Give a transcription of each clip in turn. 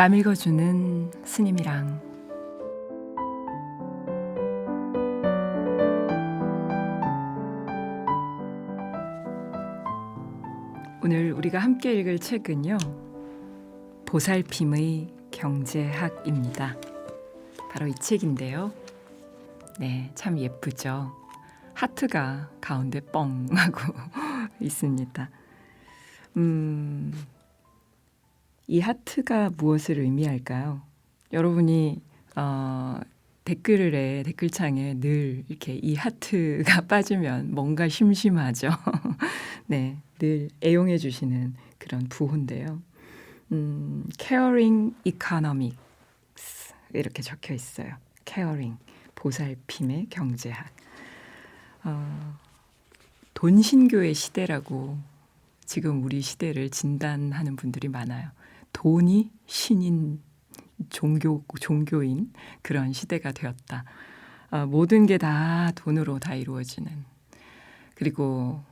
맘 읽어주는 스님이랑. 오늘 우리가 함께 읽을 책은요, 보살핌의 경제학입니다. 바로 이 책인데요. 네, 참 예쁘죠. 하트가 가운데 뻥 하고 있습니다. 이 하트가 무엇을 의미할까요? 여러분이 댓글창에 늘 이렇게 이 하트가 빠지면 뭔가 심심하죠. 네, 늘 애용해 주시는 그런 부호인데요. Caring Economics 이렇게 적혀 있어요. Caring, 보살핌의 경제학. 돈신교의 시대라고 지금 우리 시대를 진단하는 분들이 많아요. 돈이 신인 종교인 그런 시대가 되었다. 모든 게 다 돈으로 다 이루어지는. 그리고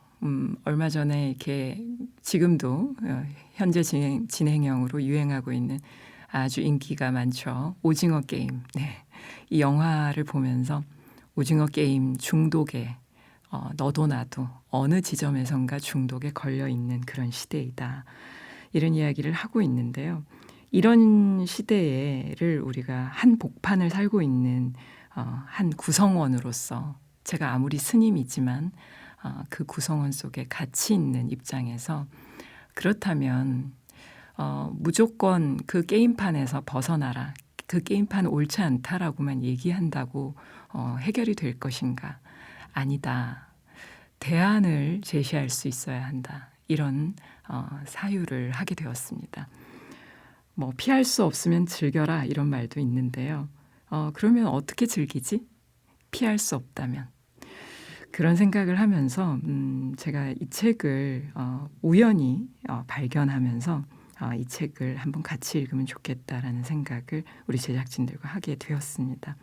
얼마 전에 이렇게 지금도 현재 진행형으로 유행하고 있는 아주 인기가 많죠. 오징어 게임. 네. 이 영화를 보면서 오징어 게임 중독에 너도 나도 어느 지점에선가 중독에 걸려 있는 그런 시대이다. 이런 이야기를 하고 있는데요. 이런 시대를 우리가 한 복판을 살고 있는 한 구성원으로서 제가 아무리 스님이지만 그 구성원 속에 같이 있는 입장에서 그렇다면 무조건 그 게임판에서 벗어나라. 그 게임판 옳지 않다라고만 얘기한다고 해결이 될 것인가? 아니다. 대안을 제시할 수 있어야 한다. 이런 사유를 하게 되었습니다. 뭐 피할 수 없으면 즐겨라 이런 말도 있는데요. 그러면 어떻게 즐기지? 피할 수 없다면. 그런 생각을 하면서 제가 이 책을 우연히 발견하면서 이 책을 한번 같이 읽으면 좋겠다라는 생각을 우리 제작진들과 하게 되었습니다.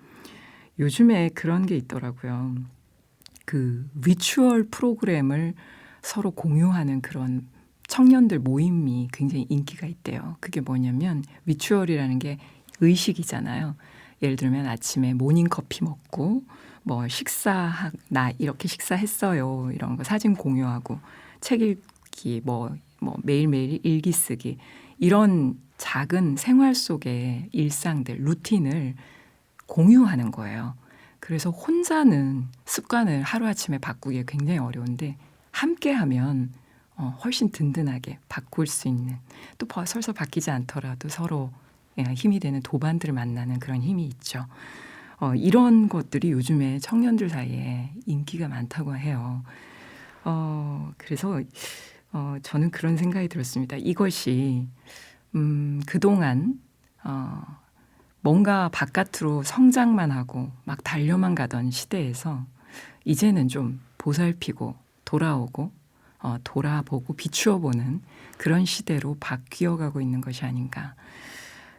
요즘에 그런 게 있더라고요. 그 리추얼 프로그램을 서로 공유하는 그런 청년들 모임이 굉장히 인기가 있대요. 그게 뭐냐면 리추얼이라는 게 의식이잖아요. 예를 들면 아침에 모닝커피 먹고 뭐 나 이렇게 식사했어요. 이런 거 사진 공유하고 책 읽기 뭐 매일매일 일기 쓰기 이런 작은 생활 속의 일상들 루틴을 공유하는 거예요. 그래서 혼자는 습관을 하루아침에 바꾸기 굉장히 어려운데 함께하면 훨씬 든든하게 바꿀 수 있는 또 설서 바뀌지 않더라도 서로 힘이 되는 도반들을 만나는 그런 힘이 있죠. 이런 것들이 요즘에 청년들 사이에 인기가 많다고 해요. 그래서 저는 그런 생각이 들었습니다. 이것이 그동안 뭔가 바깥으로 성장만 하고 막 달려만 가던 시대에서 이제는 좀 보살피고 돌아오고 돌아보고 비추어보는 그런 시대로 바뀌어가고 있는 것이 아닌가.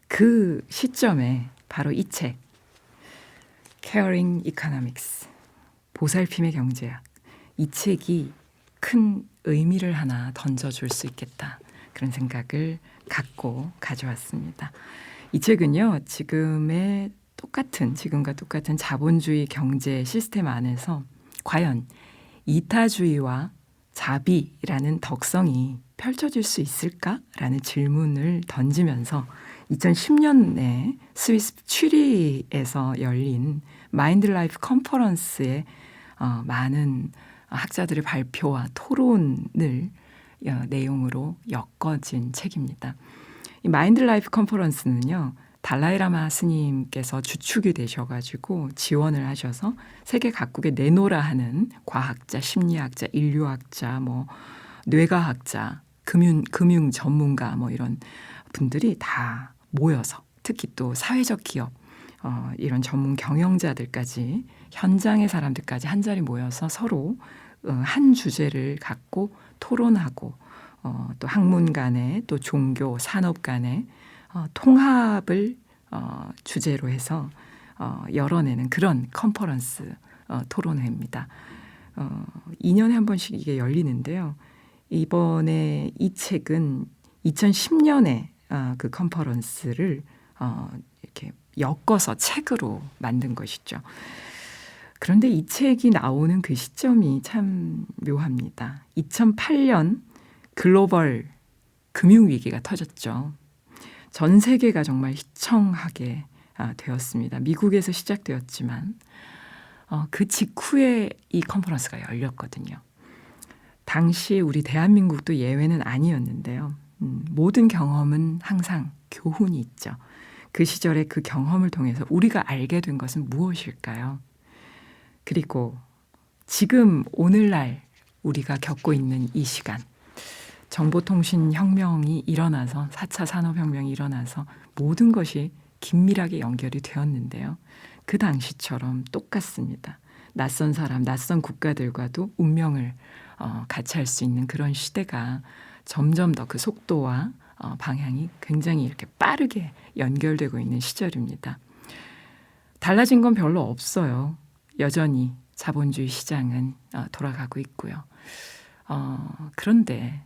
그 시점에 바로 이 책 Caring Economics, 보살핌의 경제학. 이 책이 큰 의미를 하나 던져줄 수 있겠다. 그런 생각을 갖고 가져왔습니다. 이 책은요, 지금과 똑같은 자본주의 경제 시스템 안에서 과연 이타주의와 자비라는 덕성이 펼쳐질 수 있을까라는 질문을 던지면서 2010년에 스위스 취리히에서 열린 마인드 라이프 컨퍼런스에 많은 학자들의 발표와 토론을 내용으로 엮어진 책입니다. 이 마인드 라이프 컨퍼런스는요, 달라이라마 스님께서 주축이 되셔가지고 지원을 하셔서 세계 각국에 내노라 하는 과학자, 심리학자, 인류학자, 뭐 뇌과학자, 금융 전문가 뭐 이런 분들이 다 모여서 특히 또 사회적 기업 이런 전문 경영자들까지 현장의 사람들까지 한 자리 모여서 서로 한 주제를 갖고 토론하고 또 학문 간에 또 종교 산업 간에 통합을 주제로 해서 열어내는 그런 컨퍼런스 토론회입니다. 2년에 한 번씩 이게 열리는데요. 이번에 이 책은 2010년에 그 컨퍼런스를 이렇게 엮어서 책으로 만든 것이죠. 그런데 이 책이 나오는 그 시점이 참 묘합니다. 2008년 글로벌 금융위기가 터졌죠. 전 세계가 정말 희청하게 되었습니다. 미국에서 시작되었지만 그 직후에 이 컨퍼런스가 열렸거든요. 당시 우리 대한민국도 예외는 아니었는데요. 모든 경험은 항상 교훈이 있죠. 그 시절의 그 경험을 통해서 우리가 알게 된 것은 무엇일까요? 그리고 지금 오늘날 우리가 겪고 있는 이 시간, 정보통신혁명이 일어나서 4차 산업혁명이 일어나서 모든 것이 긴밀하게 연결이 되었는데요. 그 당시처럼 똑같습니다. 낯선 사람, 낯선 국가들과도 운명을 같이 할 수 있는 그런 시대가 점점 더 그 속도와 방향이 굉장히 이렇게 빠르게 연결되고 있는 시절입니다. 달라진 건 별로 없어요. 여전히 자본주의 시장은 돌아가고 있고요. 그런데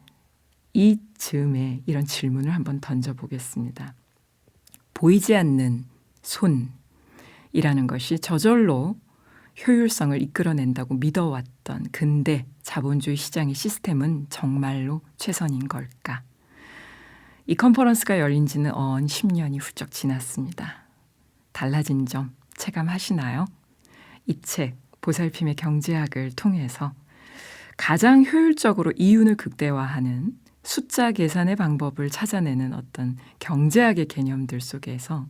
이 즈음에 이런 질문을 한번 던져보겠습니다. 보이지 않는 손이라는 것이 저절로 효율성을 이끌어낸다고 믿어왔던 근대 자본주의 시장의 시스템은 정말로 최선인 걸까? 이 컨퍼런스가 열린 지는 10년이 훌쩍 지났습니다. 달라진 점 체감하시나요? 이 책 보살핌의 경제학을 통해서 가장 효율적으로 이윤을 극대화하는 숫자 계산의 방법을 찾아내는 어떤 경제학의 개념들 속에서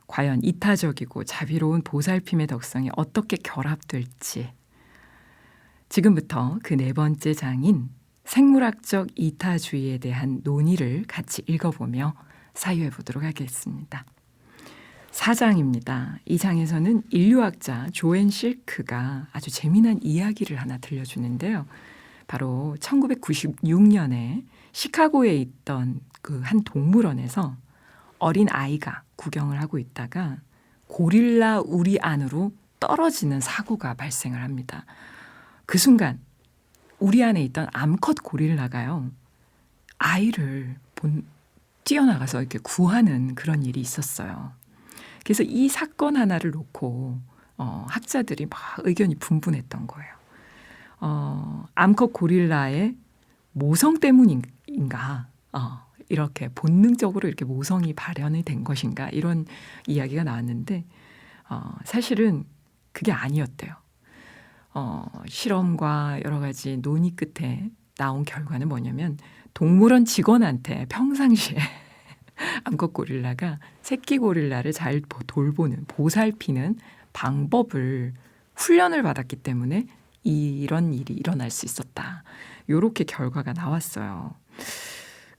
과연 이타적이고 자비로운 보살핌의 덕성이 어떻게 결합될지 지금부터 그 네 번째 장인 생물학적 이타주의에 대한 논의를 같이 읽어보며 사유해 보도록 하겠습니다. 4장입니다. 이 장에서는 인류학자 조앤 실크가 아주 재미난 이야기를 하나 들려주는데요. 바로 1996년에 시카고에 있던 그 한 동물원에서 어린 아이가 구경을 하고 있다가 고릴라 우리 안으로 떨어지는 사고가 발생을 합니다. 그 순간 우리 안에 있던 암컷 고릴라가요. 아이를 뛰어나가서 이렇게 구하는 그런 일이 있었어요. 그래서 이 사건 하나를 놓고 학자들이 막 의견이 분분했던 거예요. 암컷 고릴라의 모성 때문인가? 이렇게 본능적으로 이렇게 모성이 발현이 된 것인가? 이런 이야기가 나왔는데 사실은 그게 아니었대요. 실험과 여러 가지 논의 끝에 나온 결과는 뭐냐면 동물원 직원한테 평상시에 암컷 고릴라가 새끼 고릴라를 잘 돌보는, 보살피는 방법을 훈련을 받았기 때문에 이런 일이 일어날 수 있었다. 이렇게 결과가 나왔어요.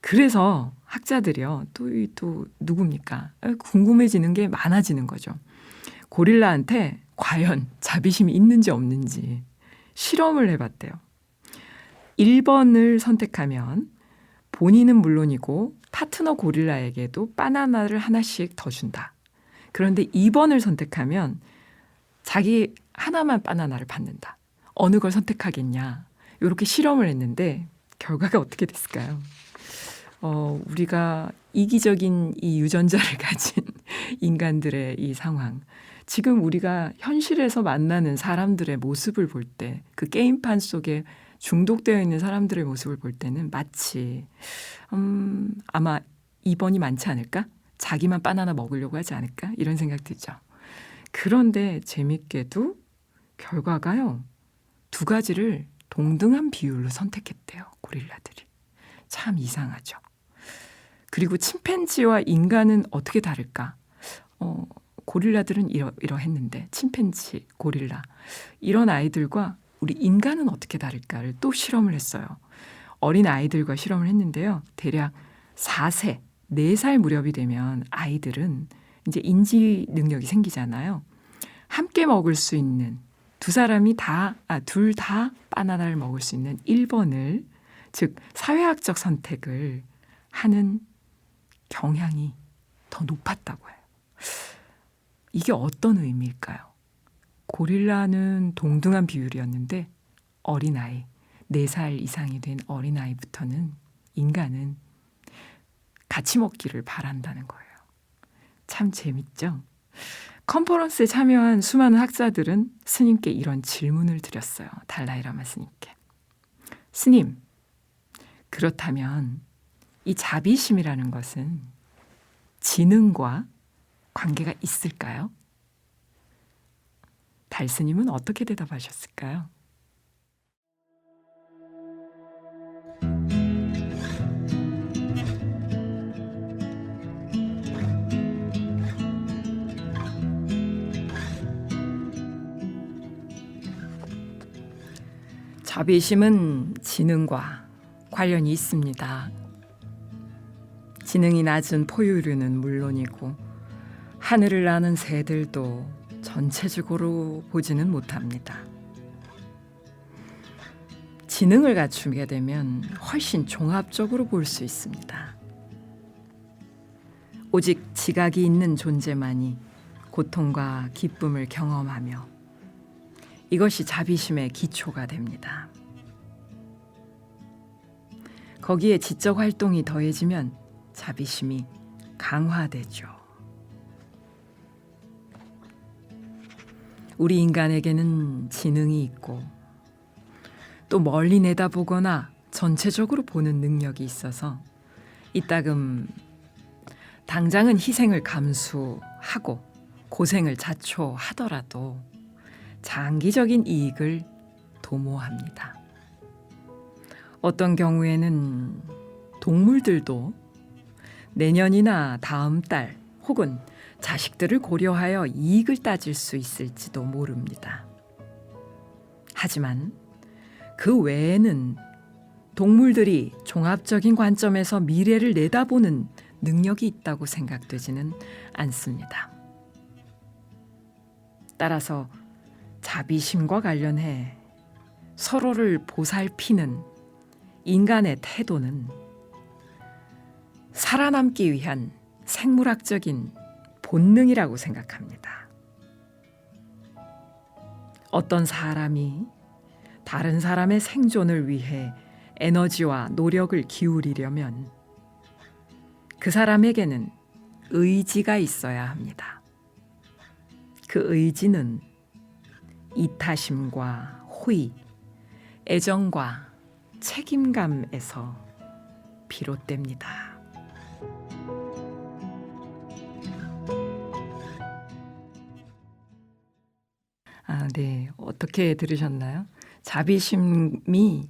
그래서 학자들이요. 또 누굽니까? 궁금해지는 게 많아지는 거죠. 고릴라한테 과연 자비심이 있는지 없는지 실험을 해봤대요. 1번을 선택하면 본인은 물론이고 파트너 고릴라에게도 바나나를 하나씩 더 준다. 그런데 2번을 선택하면 자기 하나만 바나나를 받는다. 어느 걸 선택하겠냐. 이렇게 실험을 했는데 결과가 어떻게 됐을까요? 우리가 이기적인 이 유전자를 가진 인간들의 이 상황. 지금 우리가 현실에서 만나는 사람들의 모습을 볼 때 그 게임판 속에 중독되어 있는 사람들의 모습을 볼 때는 마치 아마 2번이 많지 않을까? 자기만 바나나 먹으려고 하지 않을까? 이런 생각 들죠. 그런데 재밌게도 결과가요. 두 가지를 동등한 비율로 선택했대요. 고릴라들이. 참 이상하죠. 그리고 침팬지와 인간은 어떻게 다를까? 고릴라들은 이러했는데 침팬지, 고릴라 이런 아이들과 우리 인간은 어떻게 다를까를 또 실험을 했어요. 어린 아이들과 실험을 했는데요. 대략 4세, 4살 무렵이 되면 아이들은 이제 인지 능력이 생기잖아요. 함께 먹을 수 있는 둘 다 바나나를 먹을 수 있는 1번을 즉 사회학적 선택을 하는 경향이 더 높았다고 해요. 이게 어떤 의미일까요? 고릴라는 동등한 비율이었는데 어린아이, 4살 이상이 된 어린아이부터는 인간은 같이 먹기를 바란다는 거예요. 참 재밌죠? 컨퍼런스에 참여한 수많은 학자들은 스님께 이런 질문을 드렸어요. 달라이라마 스님께. 스님, 그렇다면 이 자비심이라는 것은 지능과 관계가 있을까요? 달스님은 어떻게 대답하셨을까요? 자비심은 지능과 관련이 있습니다. 지능이 낮은 포유류는 물론이고 하늘을 나는 새들도 전체적으로 보지는 못합니다. 지능을 갖추게 되면 훨씬 종합적으로 볼 수 있습니다. 오직 지각이 있는 존재만이 고통과 기쁨을 경험하며 이것이 자비심의 기초가 됩니다. 거기에 지적 활동이 더해지면 자비심이 강화되죠. 우리 인간에게는 지능이 있고 또 멀리 내다보거나 전체적으로 보는 능력이 있어서 이따금 당장은 희생을 감수하고 고생을 자초하더라도 장기적인 이익을 도모합니다. 어떤 경우에는 동물들도 내년이나 다음 달 혹은 자식들을 고려하여 이익을 따질 수 있을지도 모릅니다. 하지만 그 외에는 동물들이 종합적인 관점에서 미래를 내다보는 능력이 있다고 생각되지는 않습니다. 따라서 자비심과 관련해 서로를 보살피는 인간의 태도는 살아남기 위한 생물학적인 본능이라고 생각합니다. 어떤 사람이 다른 사람의 생존을 위해 에너지와 노력을 기울이려면 그 사람에게는 의지가 있어야 합니다. 그 의지는 이타심과 호의, 애정과 책임감에서 비롯됩니다. 네. 어떻게 들으셨나요? 자비심이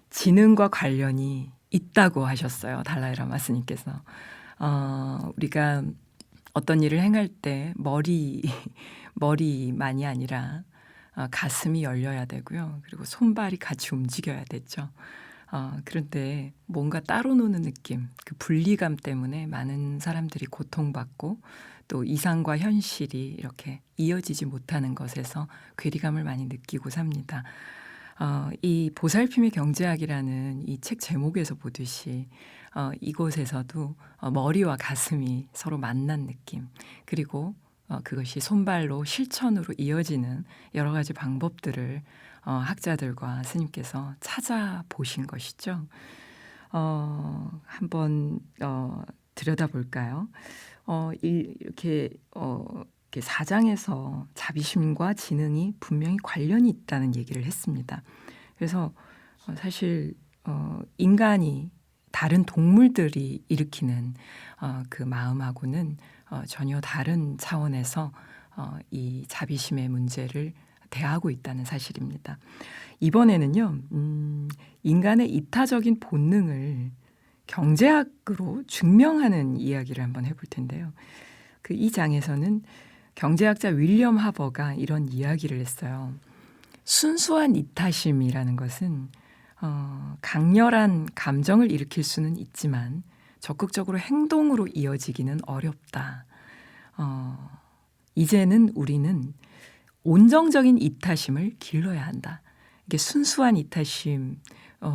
지능과 관련이 있다고 하셨어요. 달라이라마 스님께서. 우리가 어떤 일을 행할 때 머리만이 아니라 가슴이 열려야 되고요. 그리고 손발이 같이 움직여야 되죠. 그런데 뭔가 따로 노는 느낌, 그 분리감 때문에 많은 사람들이 고통받고 또 이상과 현실이 이렇게 이어지지 못하는 것에서 괴리감을 많이 느끼고 삽니다. 이 보살핌의 경제학이라는 이 책 제목에서 보듯이 이곳에서도 머리와 가슴이 서로 만난 느낌, 그리고 그것이 손발로 실천으로 이어지는 여러 가지 방법들을 학자들과 스님께서 찾아보신 것이죠. 한번 들여다볼까요? 이렇게 4장에서 자비심과 지능이 분명히 관련이 있다는 얘기를 했습니다. 그래서 사실 인간이 다른 동물들이 일으키는 그 마음하고는 전혀 다른 차원에서 이 자비심의 문제를 대하고 있다는 사실입니다. 이번에는요, 인간의 이타적인 본능을 경제학으로 증명하는 이야기를 한번 해볼 텐데요. 이 장에서는 경제학자 윌리엄 하버가 이런 이야기를 했어요. 순수한 이타심이라는 것은 강렬한 감정을 일으킬 수는 있지만 적극적으로 행동으로 이어지기는 어렵다. 이제는 우리는 온정적인 이타심을 길러야 한다. 이게 순수한 이타심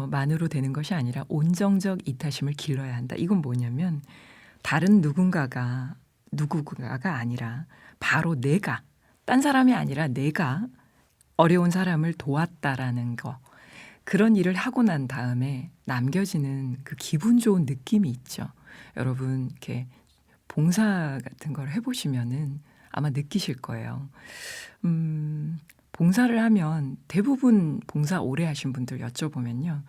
만으로 되는 것이 아니라 온정적 이타심을 길러야 한다. 이건 뭐냐면 다른 누군가가 아니라 바로 내가, 딴 사람이 아니라 내가 어려운 사람을 도왔다라는 거, 그런 일을 하고 난 다음에 남겨지는 그 기분 좋은 느낌이 있죠. 여러분 이렇게 봉사 같은 걸 해보시면은 아마 느끼실 거예요. 봉사를 하면 대부분 봉사 오래 하신 분들 여쭤보면요.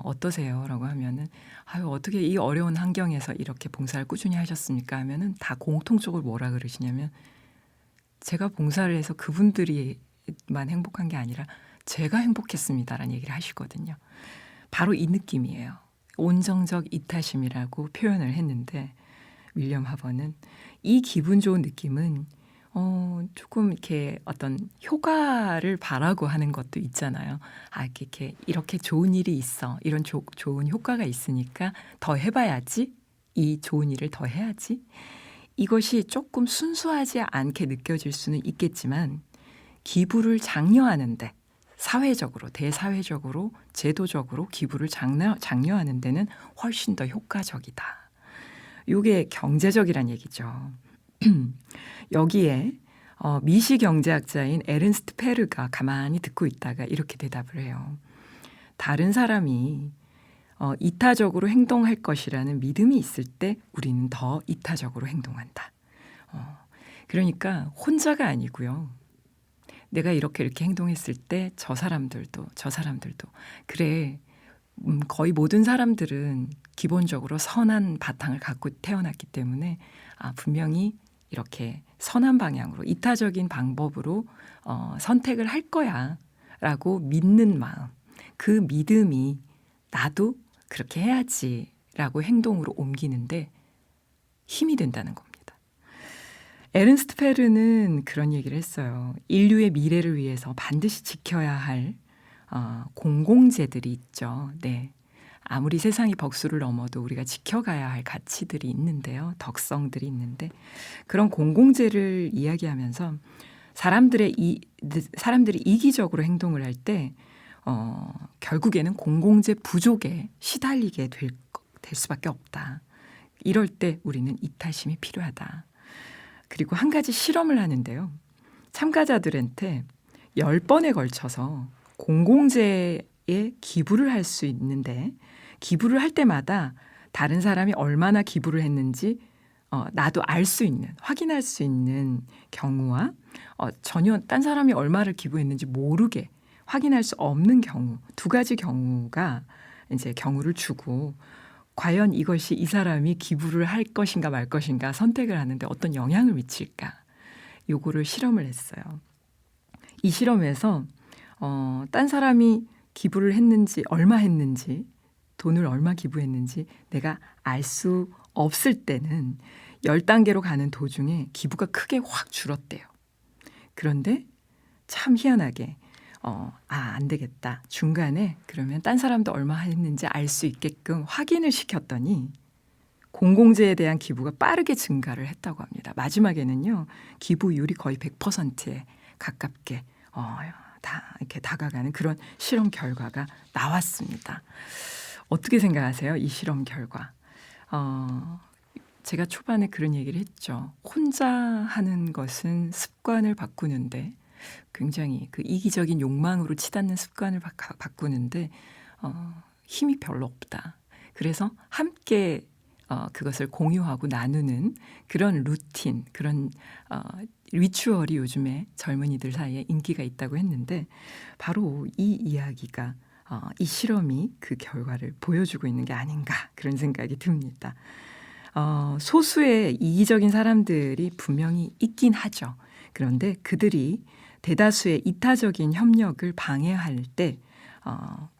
어떠세요? 라고 하면은 아유 어떻게 이 어려운 환경에서 이렇게 봉사를 꾸준히 하셨습니까? 하면은 다 공통적으로 뭐라 그러시냐면 제가 봉사를 해서 그분들이만 행복한 게 아니라 제가 행복했습니다라는 얘기를 하시거든요. 바로 이 느낌이에요. 온정적 이타심이라고 표현을 했는데 윌리엄 하버는 이 기분 좋은 느낌은 조금 이렇게 어떤 효과를 바라고 하는 것도 있잖아요. 아, 이렇게 좋은 일이 있어. 이런 좋은 효과가 있으니까 더 해봐야지. 이 좋은 일을 더 해야지. 이것이 조금 순수하지 않게 느껴질 수는 있겠지만 기부를 장려하는데 사회적으로, 대사회적으로, 제도적으로 기부를 장려하는 데는 훨씬 더 효과적이다. 이게 경제적이란 얘기죠. 여기에 미시 경제학자인 에른스트 페르가 가만히 듣고 있다가 이렇게 대답을 해요. 다른 사람이 이타적으로 행동할 것이라는 믿음이 있을 때 우리는 더 이타적으로 행동한다. 그러니까 혼자가 아니고요. 내가 이렇게 행동했을 때 저 사람들도 그래. 거의 모든 사람들은 기본적으로 선한 바탕을 갖고 태어났기 때문에 분명히 이렇게 선한 방향으로 이타적인 방법으로 선택을 할 거야 라고 믿는 마음, 그 믿음이 나도 그렇게 해야지 라고 행동으로 옮기는데 힘이 된다는 겁니다. 에른스트 페르는 그런 얘기를 했어요. 인류의 미래를 위해서 반드시 지켜야 할 공공재들이 있죠. 네. 아무리 세상이 벅수를 넘어도 우리가 지켜가야 할 가치들이 있는데요. 덕성들이 있는데 그런 공공재를 이야기하면서 사람들이 이기적으로 행동을 할 때 결국에는 공공재 부족에 시달리게 될 수밖에 없다. 이럴 때 우리는 이타심이 필요하다. 그리고 한 가지 실험을 하는데요. 참가자들한테 10번에 걸쳐서 공공재에 기부를 할 수 있는데 기부를 할 때마다 다른 사람이 얼마나 기부를 했는지 나도 알 수 있는, 확인할 수 있는 경우와 전혀 딴 사람이 얼마를 기부했는지 모르게 확인할 수 없는 경우, 두 가지 경우가 이제 경우를 주고 과연 이것이 이 사람이 기부를 할 것인가 말 것인가 선택을 하는데 어떤 영향을 미칠까? 요거를 실험을 했어요. 이 실험에서 딴 사람이 기부를 했는지 얼마 했는지 돈을 얼마 기부했는지 내가 알 수 없을 때는 10단계로 가는 도중에 기부가 크게 확 줄었대요. 그런데 참 희한하게 안 되겠다. 중간에 그러면 딴 사람도 얼마 했는지 알 수 있게끔 확인을 시켰더니 공공재에 대한 기부가 빠르게 증가를 했다고 합니다. 마지막에는요. 기부율이 거의 100%에 가깝게 다 이렇게 다가가는 그런 실험 결과가 나왔습니다. 어떻게 생각하세요? 이 실험 결과. 제가 초반에 그런 얘기를 했죠. 혼자 하는 것은 습관을 바꾸는데 굉장히 그 이기적인 욕망으로 치닫는 습관을 바꾸는데 힘이 별로 없다. 그래서 함께 그것을 공유하고 나누는 그런 루틴, 그런 리추얼이 요즘에 젊은이들 사이에 인기가 있다고 했는데 바로 이 이야기가 이 실험이 그 결과를 보여주고 있는 게 아닌가 그런 생각이 듭니다. 소수의 이기적인 사람들이 분명히 있긴 하죠. 그런데 그들이 대다수의 이타적인 협력을 방해할 때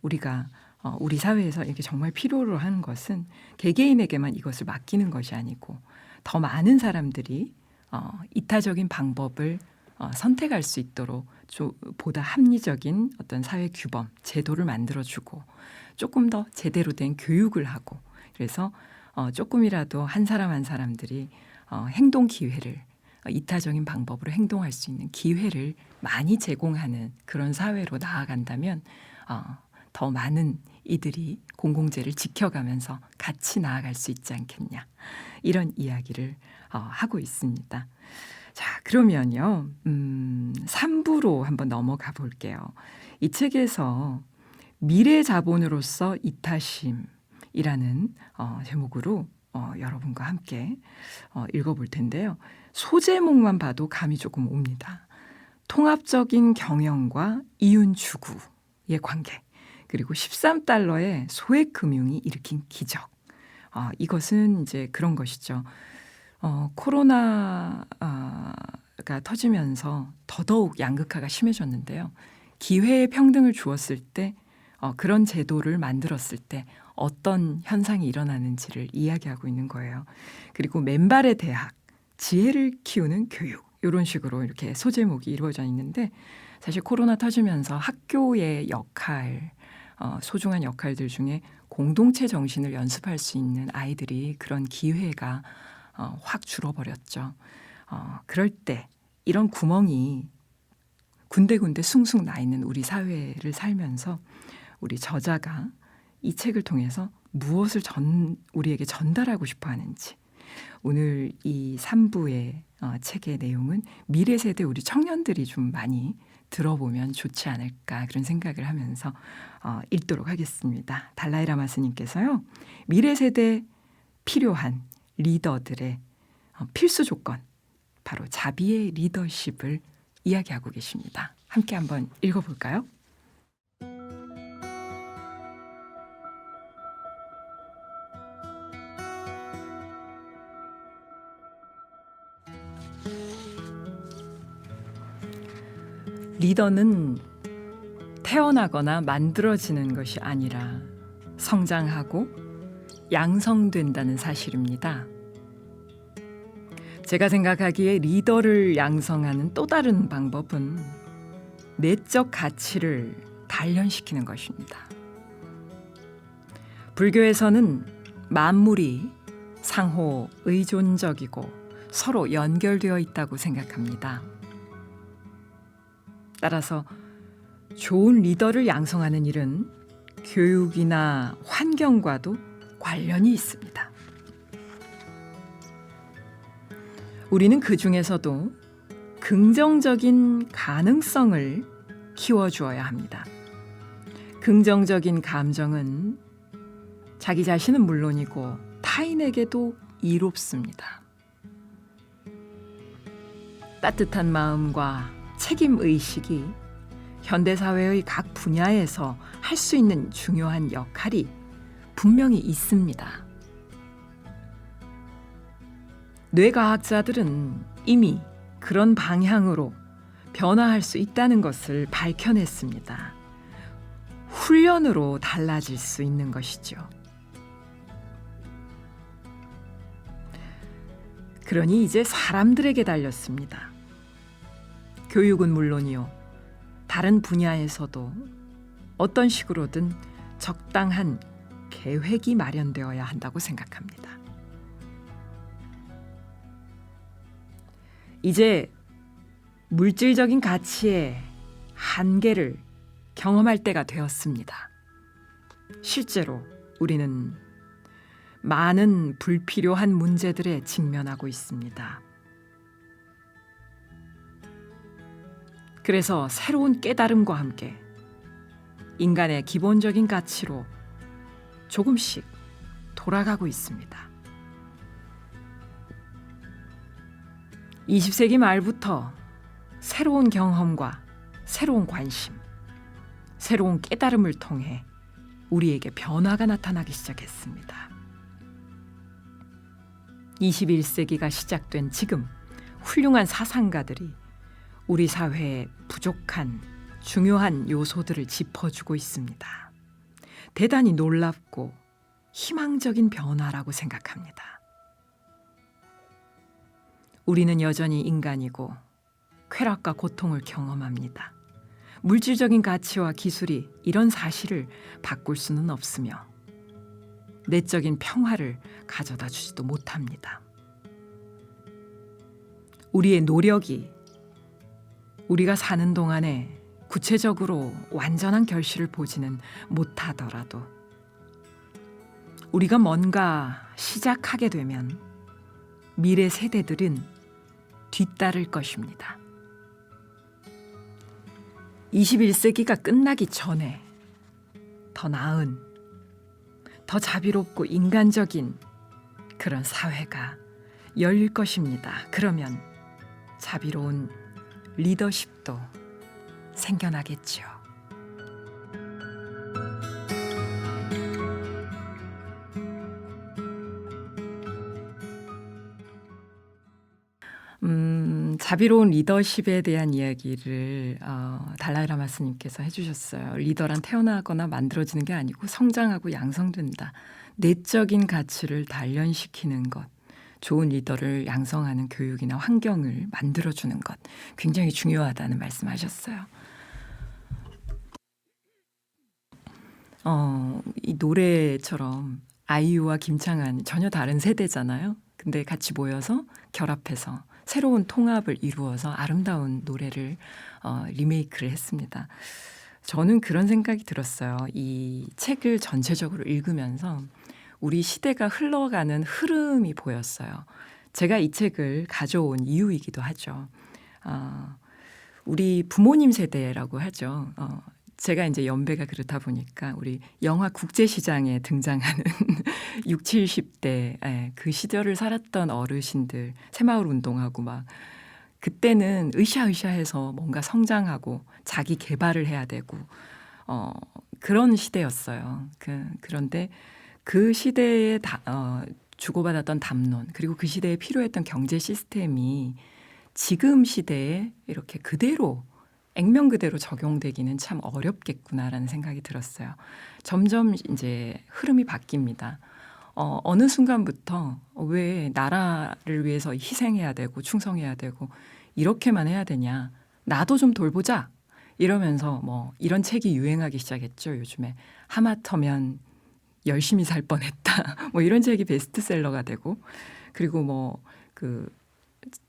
우리가 우리 사회에서 이렇게 정말 필요로 하는 것은 개개인에게만 이것을 맡기는 것이 아니고 더 많은 사람들이 이타적인 방법을 선택할 수 있도록 보다 합리적인 어떤 사회 규범, 제도를 만들어주고 조금 더 제대로 된 교육을 하고 그래서 조금이라도 한 사람 한 사람들이 행동 기회를 이타적인 방법으로 행동할 수 있는 기회를 많이 제공하는 그런 사회로 나아간다면 더 많은 이들이 공공재를 지켜가면서 같이 나아갈 수 있지 않겠냐 이런 이야기를 하고 있습니다. 자, 그러면요 3부로 한번 넘어가 볼게요. 이 책에서 미래 자본으로서 이타심이라는 제목으로 여러분과 함께 읽어볼 텐데요. 소제목만 봐도 감이 조금 옵니다. 통합적인 경영과 이윤 추구의 관계, 그리고 13달러의 소액 금융이 일으킨 기적. 이것은 이제 그런 것이죠. 코로나가 터지면서 더더욱 양극화가 심해졌는데요. 기회의 평등을 주었을 때 그런 제도를 만들었을 때 어떤 현상이 일어나는지를 이야기하고 있는 거예요. 그리고 맨발의 대학, 지혜를 키우는 교육 이런 식으로 이렇게 소제목이 이루어져 있는데 사실 코로나 터지면서 학교의 역할, 소중한 역할들 중에 공동체 정신을 연습할 수 있는 아이들이 그런 기회가 확 줄어버렸죠. 그럴 때 이런 구멍이 군데군데 숭숭 나 있는 우리 사회를 살면서 우리 저자가 이 책을 통해서 무엇을 우리에게 전달하고 싶어 하는지, 오늘 이 3부의 책의 내용은 미래 세대 우리 청년들이 좀 많이 들어보면 좋지 않을까 그런 생각을 하면서 읽도록 하겠습니다. 달라이라마 스님께서요. 미래 세대에 필요한 리더들의 필수 조건, 바로 자비의 리더십을 이야기하고 계십니다. 함께 한번 읽어볼까요? 리더는 태어나거나 만들어지는 것이 아니라 성장하고 양성된다는 사실입니다. 제가 생각하기에 리더를 양성하는 또 다른 방법은 내적 가치를 단련시키는 것입니다. 불교에서는 만물이 상호 의존적이고 서로 연결되어 있다고 생각합니다. 따라서 좋은 리더를 양성하는 일은 교육이나 환경과도 관련이 있습니다. 우리는 그 중에서도 긍정적인 가능성을 키워주어야 합니다. 긍정적인 감정은 자기 자신은 물론이고 타인에게도 이롭습니다. 따뜻한 마음과 책임의식이 현대사회의 각 분야에서 할 수 있는 중요한 역할이 분명히 있습니다. 뇌과학자들은 이미 그런 방향으로 변화할 수 있다는 것을 밝혀냈습니다. 훈련으로 달라질 수 있는 것이죠. 그러니 이제 사람들에게 달렸습니다. 교육은 물론이요, 다른 분야에서도 어떤 식으로든 적당한 계획이 마련되어야 한다고 생각합니다. 이제 물질적인 가치의 한계를 경험할 때가 되었습니다. 실제로 우리는 많은 불필요한 문제들에 직면하고 있습니다. 그래서 새로운 깨달음과 함께 인간의 기본적인 가치로 조금씩 돌아가고 있습니다. 20세기 말부터 새로운 경험과 새로운 관심, 새로운 깨달음을 통해 우리에게 변화가 나타나기 시작했습니다. 21세기가 시작된 지금 훌륭한 사상가들이 우리 사회에 부족한 중요한 요소들을 짚어주고 있습니다. 대단히 놀랍고 희망적인 변화라고 생각합니다. 우리는 여전히 인간이고 쾌락과 고통을 경험합니다. 물질적인 가치와 기술이 이런 사실을 바꿀 수는 없으며 내적인 평화를 가져다 주지도 못합니다. 우리의 노력이 우리가 사는 동안에 구체적으로 완전한 결실을 보지는 못하더라도 우리가 뭔가 시작하게 되면 미래 세대들은 뒤따를 것입니다. 21세기가 끝나기 전에 더 나은, 더 자비롭고 인간적인 그런 사회가 열릴 것입니다. 그러면 자비로운 리더십도 생겨나겠죠. 자비로운 리더십에 대한 이야기를 달라이라마 스님께서 해주셨어요. 리더란 태어나거나 만들어지는 게 아니고 성장하고 양성된다. 내적인 가치를 단련시키는 것, 좋은 리더를 양성하는 교육이나 환경을 만들어주는 것, 굉장히 중요하다는 말씀하셨어요. 이 노래처럼 아이유와 김창완 전혀 다른 세대잖아요. 근데 같이 모여서 결합해서 새로운 통합을 이루어서 아름다운 노래를 리메이크를 했습니다. 저는 그런 생각이 들었어요. 이 책을 전체적으로 읽으면서 우리 시대가 흘러가는 흐름이 보였어요. 제가 이 책을 가져온 이유이기도 하죠. 우리 부모님 세대라고 하죠. 제가 이제 연배가 그렇다 보니까 우리 영화 국제시장에 등장하는 60, 70대 그 시절을 살았던 어르신들 새마을 운동하고 막 그때는 으쌰으쌰해서 뭔가 성장하고 자기 개발을 해야 되고 그런 시대였어요. 그런데 그 시대에 주고받았던 담론 그리고 그 시대에 필요했던 경제 시스템이 지금 시대에 이렇게 그대로 액면 그대로 적용되기는 참 어렵겠구나라는 생각이 들었어요. 점점 이제 흐름이 바뀝니다. 어느 순간부터 왜 나라를 위해서 희생해야 되고 충성해야 되고 이렇게만 해야 되냐. 나도 좀 돌보자. 이러면서 뭐 이런 책이 유행하기 시작했죠. 요즘에 하마터면 열심히 살 뻔했다. 뭐 이런 책이 베스트셀러가 되고 그리고 뭐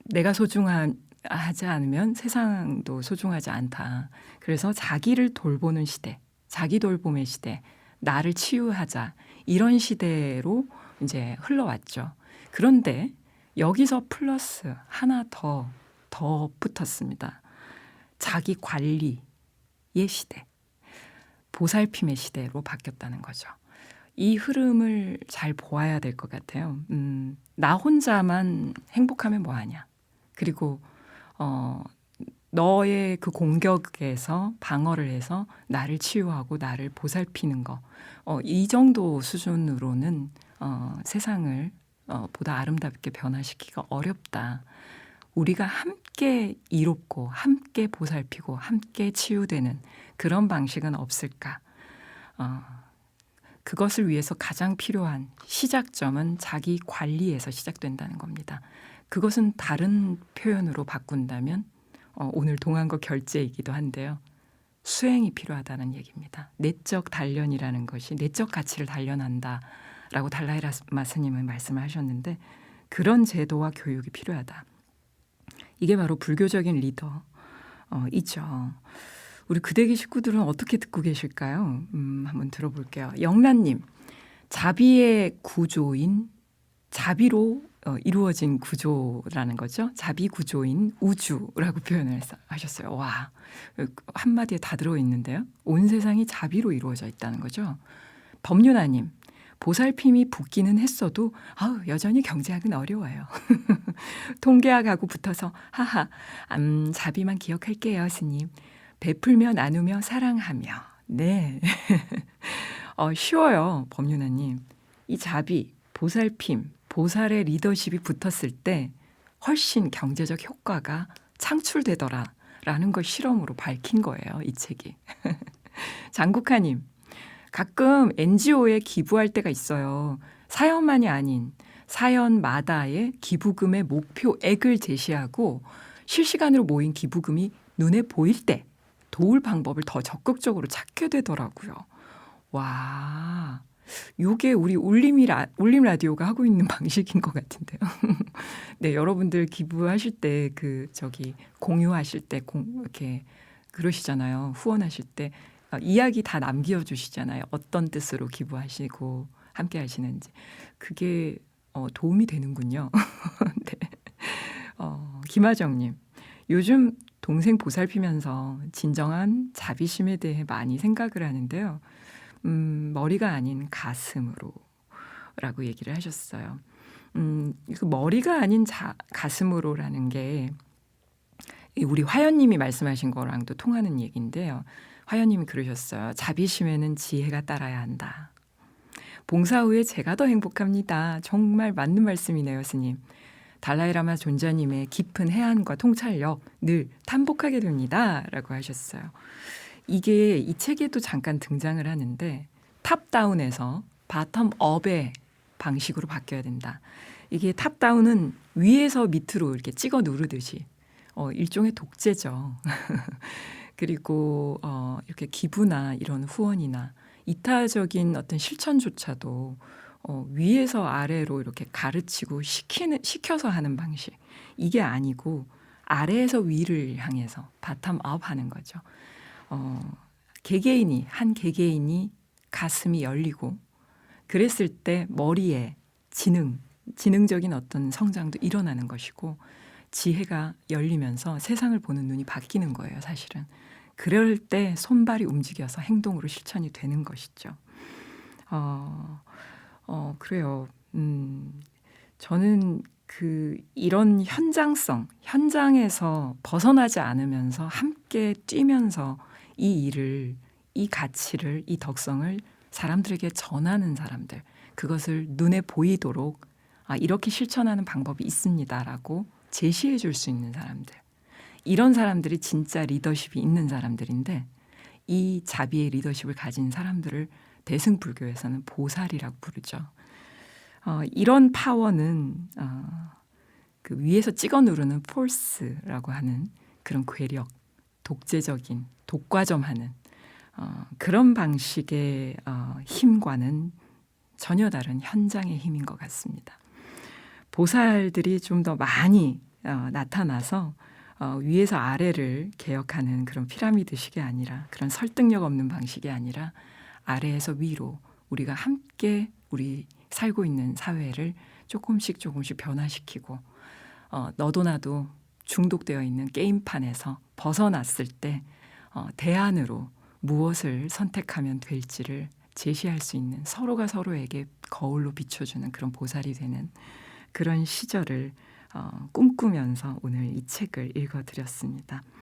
내가 소중하지 않으면 세상도 소중하지 않다. 그래서 자기를 돌보는 시대, 자기 돌봄의 시대, 나를 치유하자 이런 시대로 이제 흘러왔죠. 그런데 여기서 플러스 하나 더 붙었습니다. 자기 관리의 시대, 보살핌의 시대로 바뀌었다는 거죠. 이 흐름을 잘 보아야 될 것 같아요. 나 혼자만 행복하면 뭐하냐. 그리고 너의 그 공격에서 방어를 해서 나를 치유하고 나를 보살피는 거. 이 정도 수준으로는 세상을 보다 아름답게 변화시키기가 어렵다. 우리가 함께 이롭고 함께 보살피고 함께 치유되는 그런 방식은 없을까. 그것을 위해서 가장 필요한 시작점은 자기 관리에서 시작된다는 겁니다. 그것은 다른 표현으로 바꾼다면 오늘 동안거 결제이기도 한데요. 수행이 필요하다는 얘기입니다. 내적 단련이라는 것이 내적 가치를 단련한다라고 달라이라마 스님은 말씀을 하셨는데 그런 제도와 교육이 필요하다. 이게 바로 불교적인 리더이죠. 우리 그대기 식구들은 어떻게 듣고 계실까요? 한번 들어볼게요. 영란님, 자비의 구조인 자비로 이루어진 구조라는 거죠. 자비 구조인 우주라고 표현을 하셨어요. 와, 한마디에 다 들어있는데요. 온 세상이 자비로 이루어져 있다는 거죠. 법륜아님, 보살핌이 붙기는 했어도 여전히 경제학은 어려워요. 통계학하고 붙어서 하하, 자비만 기억할게요, 스님. 베풀며 나누며 사랑하며. 네. 쉬워요, 법륜아님. 이 자비, 보살핌, 보살의 리더십이 붙었을 때 훨씬 경제적 효과가 창출되더라라는 걸 실험으로 밝힌 거예요, 이 책이. 장국하님, 가끔 NGO에 기부할 때가 있어요. 사연만이 아닌 사연마다의 기부금의 목표액을 제시하고 실시간으로 모인 기부금이 눈에 보일 때 도울 방법을 더 적극적으로 찾게 되더라고요. 와, 요게 우리 울림 라디오가 하고 있는 방식인 것 같은데요. 네, 여러분들 기부하실 때 공유하실 때 이렇게 그러시잖아요. 후원하실 때 이야기 다 남겨주시잖아요. 어떤 뜻으로 기부하시고 함께 하시는지. 그게 도움이 되는군요. 네. 김하정님, 요즘 동생 보살피면서 진정한 자비심에 대해 많이 생각을 하는데요. 머리가 아닌 가슴으로 라고 얘기를 하셨어요. 그 머리가 아닌 가슴으로라는 게 우리 화연님이 말씀하신 거랑도 통하는 얘기인데요. 화연님이 그러셨어요. 자비심에는 지혜가 따라야 한다. 봉사 후에 제가 더 행복합니다. 정말 맞는 말씀이네요, 스님. 달라이라마 존자님의 깊은 해안과 통찰력 늘 탐복하게 됩니다. 라고 하셨어요. 이게 이 책에도 잠깐 등장을 하는데 탑다운에서 바텀업의 방식으로 바뀌어야 된다. 이게 탑다운은 위에서 밑으로 이렇게 찍어 누르듯이 일종의 독재죠. 그리고 이렇게 기부나 이런 후원이나 이타적인 어떤 실천조차도 위에서 아래로 이렇게 가르치고 시켜서 하는 방식. 이게 아니고 아래에서 위를 향해서 바텀업 하는 거죠. 한 개개인이 가슴이 열리고 그랬을 때 머리에 지능적인 어떤 성장도 일어나는 것이고 지혜가 열리면서 세상을 보는 눈이 바뀌는 거예요, 사실은. 그럴 때 손발이 움직여서 행동으로 실천이 되는 것이죠. 그래요. 저는 이런 현장에서 벗어나지 않으면서 함께 뛰면서 이 가치를, 이 덕성을 사람들에게 전하는 사람들, 그것을 눈에 보이도록 이렇게 실천하는 방법이 있습니다라고 제시해 줄 수 있는 사람들. 이런 사람들이 진짜 리더십이 있는 사람들인데 이 자비의 리더십을 가진 사람들을 대승불교에서는 보살이라고 부르죠. 이런 파워는 그 위에서 찍어 누르는 폴스라고 하는 그런 괴력, 독재적인, 독과점하는 그런 방식의 힘과는 전혀 다른 현장의 힘인 것 같습니다. 보살들이 좀 더 많이 나타나서 위에서 아래를 개혁하는 그런 피라미드식이 아니라 그런 설득력 없는 방식이 아니라 아래에서 위로 우리가 함께 우리 살고 있는 사회를 조금씩 변화시키고 너도 나도 중독되어 있는 게임판에서 벗어났을 때 대안으로 무엇을 선택하면 될지를 제시할 수 있는 서로가 서로에게 거울로 비춰주는 그런 보살이 되는 그런 시절을 꿈꾸면서 오늘 이 책을 읽어드렸습니다.